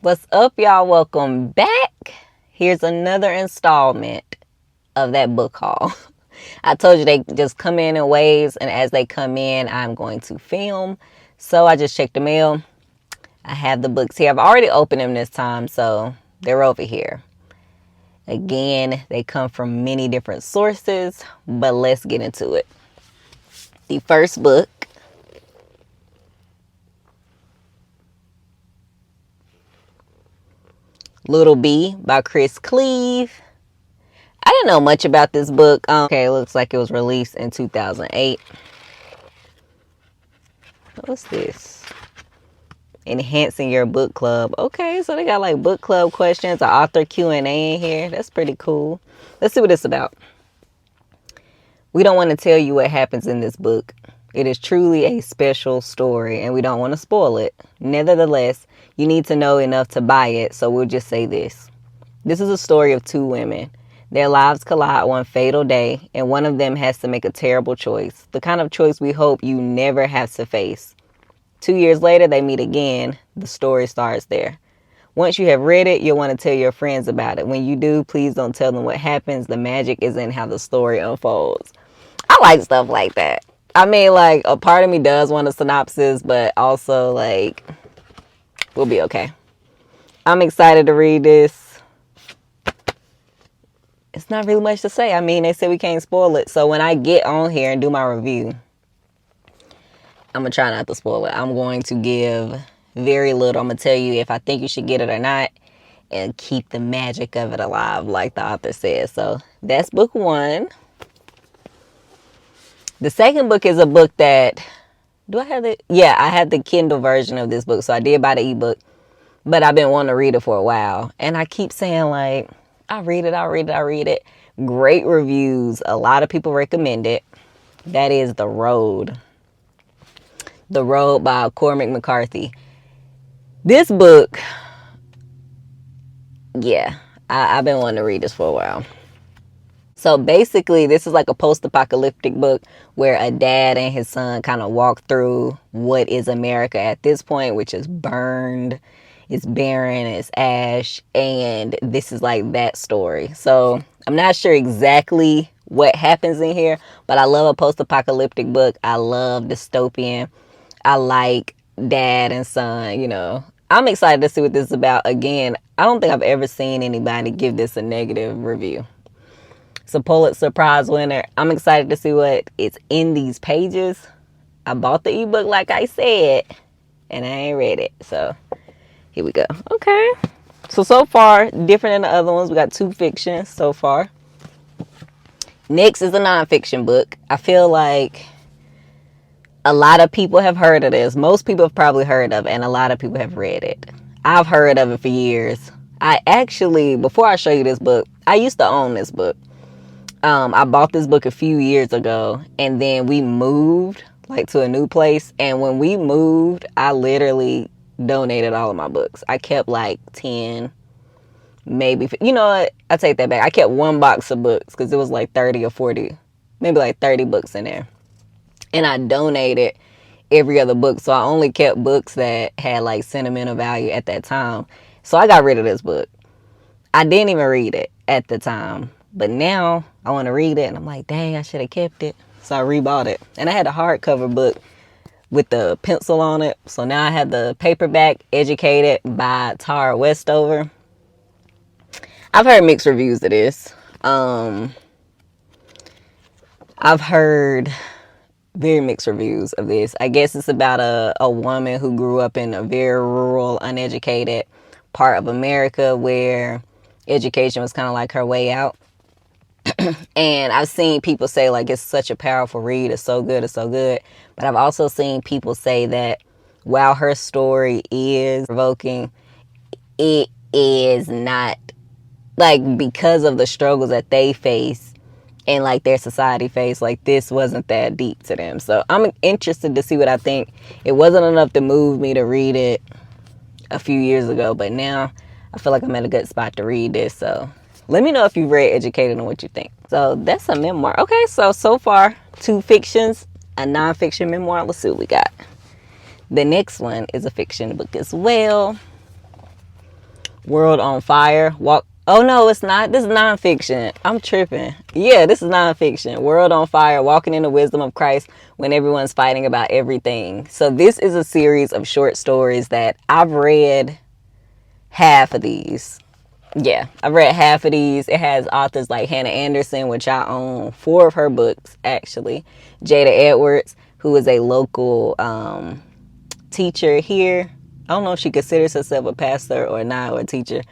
What's up, y'all? Welcome back. Here's another installment of that book haul. I told you they just come in waves, and as they come in, I'm going to film. So I just checked the mail. I have the books here. I've already opened them this time, so they're over here. Again, they come from many different sources, but let's get into it. The first book Little Bee by Chris Cleave. I didn't know much about this book. Okay, it looks like it was released in 2008. What's this? Enhancing your book club. Okay, so they got like book club questions, an author Q&A in here. That's pretty cool. Let's see what it's about. We don't want to tell you what happens in this book. It is truly a special story, and we don't want to spoil it. Nevertheless, you need to know enough to buy it, so we'll just say this. This is a story of two women. Their lives collide one fatal day, and one of them has to make a terrible choice. The kind of choice we hope you never have to face. 2 years later, they meet again. The story starts there. Once you have read it, you'll want to tell your friends about it. When you do, please don't tell them what happens. The magic is in how the story unfolds. I like stuff like that. I mean, like, a part of me does want a synopsis, but also, like, we'll be okay. I'm excited to read this. It's not really much to say. I mean, they said we can't spoil it. So when I get on here and do my review, I'm going to try not to spoil it. I'm going to give very little. I'm going to tell you if I think you should get it or not and keep the magic of it alive, like the author says. So that's book one. The second book is a book that, do I have it? Yeah, I have the Kindle version of this book. So I did buy the ebook, but I've been wanting to read it for a while. And I keep saying, like, I read it. Great reviews. A lot of people recommend it. That is The Road. The Road by Cormac McCarthy. This book, yeah, I've been wanting to read this for a while. So basically, this is like a post-apocalyptic book where a dad and his son kind of walk through what is America at this point, which is burned, it's barren, it's ash, and this is like that story. So I'm not sure exactly what happens in here, but I love a post-apocalyptic book. I love dystopian. I like dad and son, you know. I'm excited to see what this is about. Again, I don't think I've ever seen anybody give this a negative review. It's a Pulitzer Prize winner. I'm excited to see what is in these pages. I bought the ebook like I said, and I ain't read it. So here we go. Okay. So far, different than the other ones. We got 2 fictions so far. Next is a nonfiction book. I feel like a lot of people have heard of this. Most people have probably heard of it, and a lot of people have read it. I've heard of it for years. I actually, before I show you this book, I used to own this book. I bought this book a few years ago, and then we moved like to a new place. And when we moved, I literally donated all of my books. I kept like 10, maybe, you know what? I take that back. I kept 1 box of books because it was like 30 or 40, maybe like 30 books in there. And I donated every other book. So I only kept books that had like sentimental value at that time. So I got rid of this book. I didn't even read it at the time. But now I want to read it, and I'm like, dang, I should have kept it. So I rebought it. And I had a hardcover book with the pencil on it. So now I have the paperback, Educated by Tara Westover. I've heard mixed reviews of this. I've heard very mixed reviews of this. I guess it's about a woman who grew up in a very rural, uneducated part of America where education was kind of like her way out. And I've seen people say, like, it's such a powerful read. It's so good. It's so good. But I've also seen people say that while her story is provoking, it is not, like, because of the struggles that they face and, like, their society face, like, this wasn't that deep to them. So I'm interested to see what I think. It wasn't enough to move me to read it a few years ago. But now I feel like I'm at a good spot to read this. So let me know if you've read Educated and what you think. So that's a memoir. Okay, so far, 2 fictions, a nonfiction memoir. Let's see what we got. The next one is a fiction book as well. World on Fire. Oh no, it's not. This is nonfiction. I'm tripping. Yeah, this is nonfiction. World on Fire, Walking in the Wisdom of Christ when everyone's fighting about everything. So this is a series of short stories that I've read half of these. Yeah, I've read half of these. It has authors like Hannah Anderson, which I own 4 of her books, actually. Jada Edwards, who is a local teacher here. I don't know if she considers herself a pastor or not, or a teacher,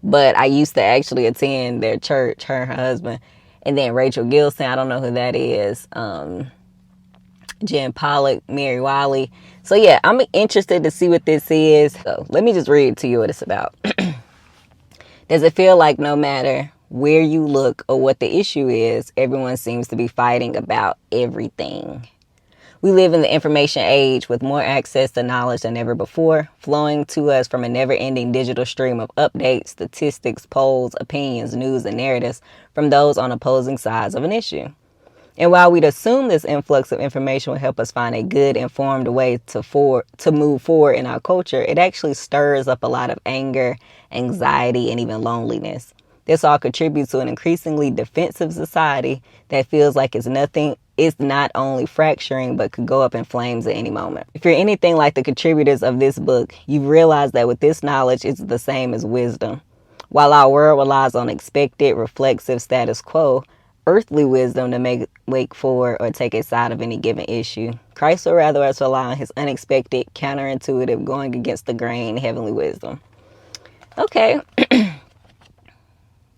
but I used to actually attend their church, her and her husband. And then Rachel Gilson, I don't know who that is. Jen Pollock, Mary Wiley. So yeah, I'm interested to see what this is. So let me just read to you what it's about. Does it feel like no matter where you look or what the issue is, everyone seems to be fighting about everything? We live in the information age with more access to knowledge than ever before, flowing to us from a never-ending digital stream of updates, statistics, polls, opinions, news, and narratives from those on opposing sides of an issue. And while we'd assume this influx of information will help us find a good, informed way to move forward in our culture, it actually stirs up a lot of anger, anxiety, and even loneliness. This all contributes to an increasingly defensive society that feels like it's not only fracturing, but could go up in flames at any moment. If you're anything like the contributors of this book, you've realized that with this knowledge, it's the same as wisdom. While our world relies on expected, reflexive status quo, earthly wisdom to wake forward or take a side of any given issue, Christ would rather us rely on his unexpected, counterintuitive, going against the grain, heavenly wisdom. Okay.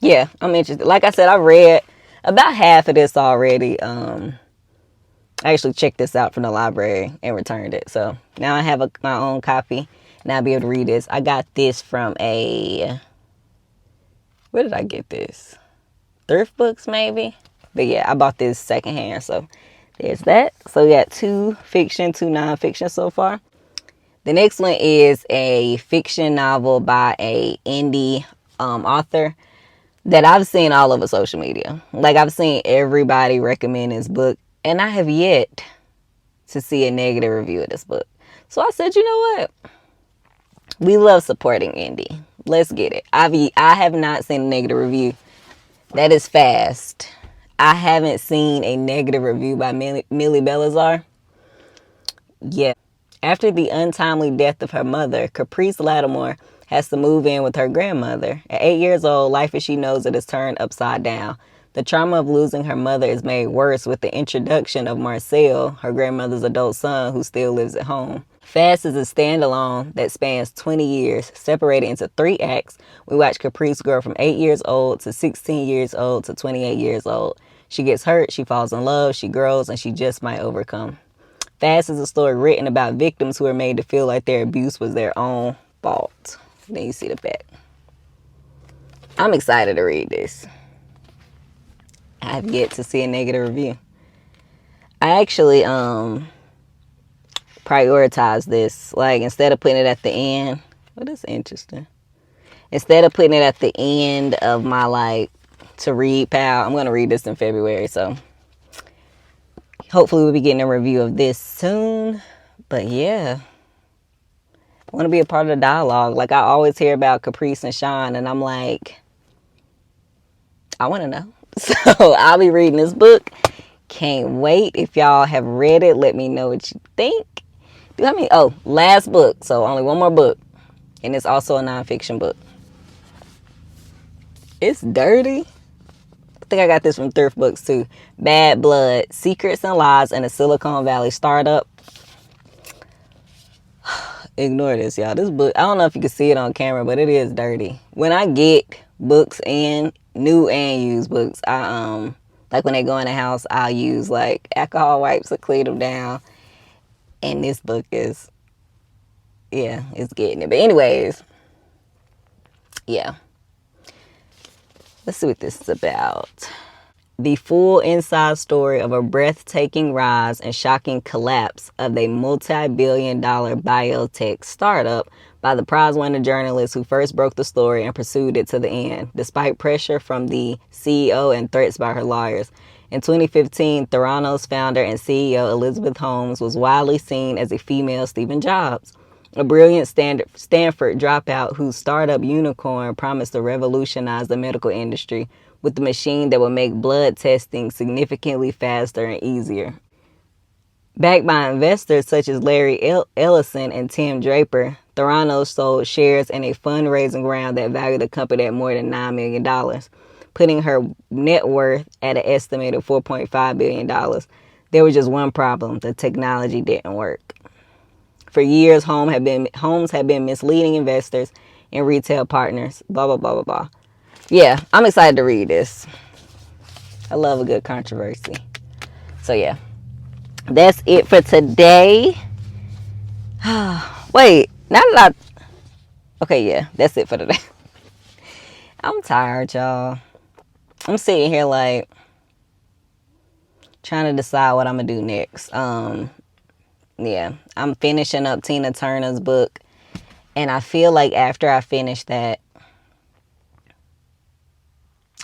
Yeah, I'm interested. Like I said, I read about half of this already. I actually checked this out from the library and returned it. So now I have my own copy and I'll be able to read this. I got this from where did I get this? Thrift Books, maybe? But yeah, I bought this secondhand. So there's that. So we got 2 fiction, 2 nonfiction so far. The next one is a fiction novel by a indie author that I've seen all over social media. Like, I've seen everybody recommend this book, and I have yet to see a negative review of this book. So I said, you know what? We love supporting indie. Let's get it. I have not seen a negative review. That is fast. I haven't seen a negative review by Millie Belazar. Yeah. After the untimely death of her mother, Caprice Lattimore has to move in with her grandmother. At 8 years old, life as she knows it is turned upside down. The trauma of losing her mother is made worse with the introduction of Marcel, her grandmother's adult son, who still lives at home. Fast is a standalone that spans 20 years, separated into 3 acts. We watch Caprice grow from 8 years old to 16 years old to 28 years old. She gets hurt, she falls in love, she grows, and she just might overcome. Fast is a story written about victims who are made to feel like their abuse was their own fault. Then you see the back. I'm excited to read this. I have yet to see a negative review. I actually prioritize this. Like, instead of putting it at the end. Well, that's interesting. Instead of putting it at the end of my to read pile, I'm going to read this in February. So hopefully we'll be getting a review of this soon. But yeah, I want to be a part of the dialogue. Like, I always hear about Caprice and Sean, and I'm like, I want to know. So I'll be reading this book. Can't wait. If y'all have read it, let me know what you think. Last book. So only one more book. And it's also a nonfiction book. It's dirty. I think I got this from Thrift Books too. Bad Blood, Secrets and Lies in a Silicon Valley Startup. Ignore this, y'all. This book, I don't know if you can see it on camera, but it is dirty. When I get books in, new and used books, I like when they go in the house, I'll use alcohol wipes to clean them down. And this book is, yeah, it's getting it. But anyways, yeah. Let's see what this is about. The full inside story of a breathtaking rise and shocking collapse of a multi-billion-dollar biotech startup by the prize-winning journalist who first broke the story and pursued it to the end, despite pressure from the CEO and threats by her lawyers. In 2015, Theranos founder and CEO Elizabeth Holmes was widely seen as a female Steve Jobs. a brilliant Stanford dropout whose startup unicorn promised to revolutionize the medical industry with the machine that would make blood testing significantly faster and easier. Backed by investors such as Larry Ellison and Tim Draper, Theranos sold shares in a fundraising round that valued the company at more than $9 million, putting her net worth at an estimated $4.5 billion. There was just one problem: the technology didn't work. For years, Holmes had been misleading investors and retail partners. Blah, blah, blah, blah, blah. Yeah, I'm excited to read this. I love a good controversy. So, yeah. That's it for today. Wait, now that okay, yeah, that's it for today. I'm tired, y'all. I'm sitting here like trying to decide what I'm gonna do next. Yeah, I'm finishing up Tina Turner's book, and I feel like after I finish that, I'm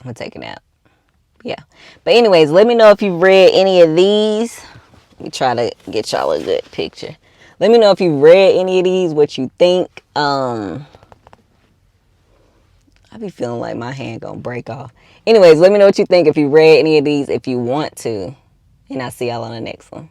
gonna take a nap. Yeah, but anyways, let me know if you've read any of these. Let me try to get y'all a good picture. Let me know if you've read any of these, what you think. I be feeling like my hand gonna break off. Anyways, let me know what you think if you read any of these, if you want to. And I'll see y'all on the next one.